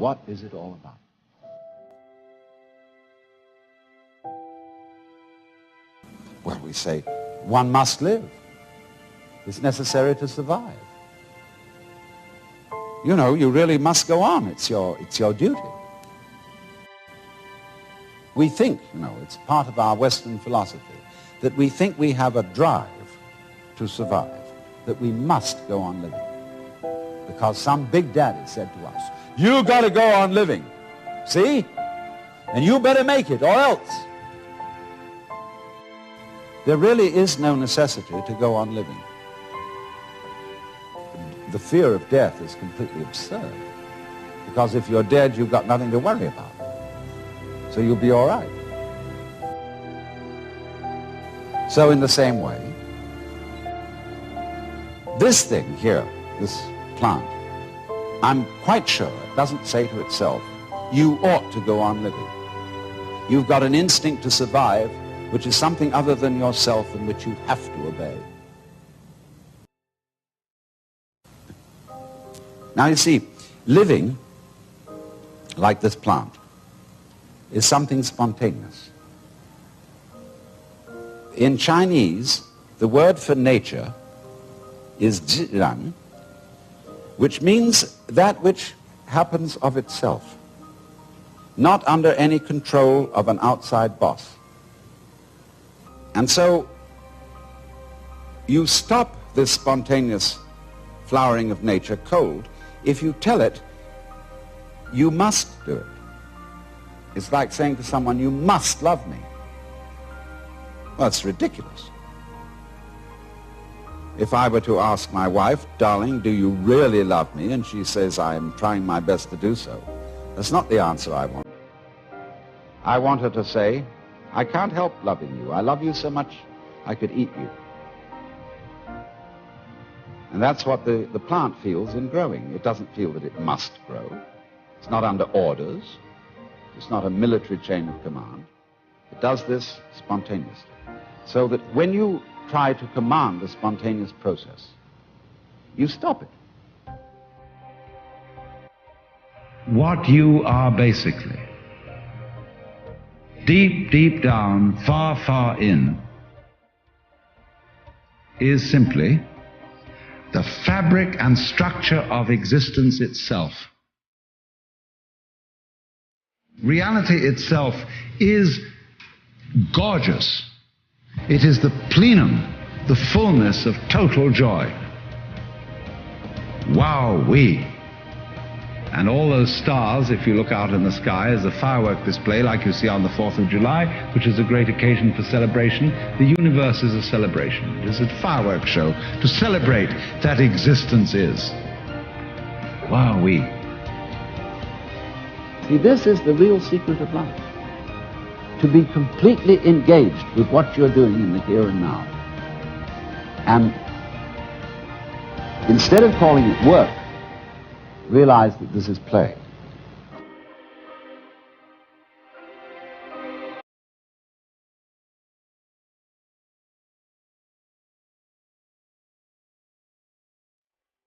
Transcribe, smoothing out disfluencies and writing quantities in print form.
what is it all about? Well, we say, one must live. It's necessary to survive. You know, you really must go on. It's your duty. We think, you know, it's part of our Western philosophy, that we think we have a drive to survive, that we must go on living. Because some big daddy said to us, you got to go on living, see? And you better make it or else. There really is no necessity to go on living. The fear of death is completely absurd. Because if you're dead, you've got nothing to worry about. So you'll be all right. So in the same way, this thing here, this plant, I'm quite sure it doesn't say to itself, you ought to go on living. You've got an instinct to survive, which is something other than yourself and which you have to obey. Now you see, living, like this plant, is something spontaneous. In Chinese, the word for nature is zhiran, which means that which happens of itself, not under any control of an outside boss. And so you stop this spontaneous flowering of nature cold if you tell it you must do it. It's like saying to someone, you must love me. Well, it's ridiculous. If I were to ask my wife, darling, do you really love me? And she says, I'm trying my best to do so. That's not the answer I want. I want her to say, I can't help loving you. I love you so much I could eat you. And that's what the plant feels in growing. It doesn't feel that it must grow. It's not under orders. It's not a military chain of command. It does this spontaneously. So that when you try to command the spontaneous process, you stop it. What you are basically, deep, deep down, far, far in, is simply the fabric and structure of existence itself. Reality itself is gorgeous. It is the plenum, the fullness of total joy. Wow-wee. And all those stars, if you look out in the sky, as a firework display like you see on the 4th of July, which is a great occasion for celebration. The universe is a celebration. It is a firework show to celebrate that existence is. Wow-wee. See, this is the real secret of life. To be completely engaged with what you're doing in the here and now. And instead of calling it work, realize that this is play.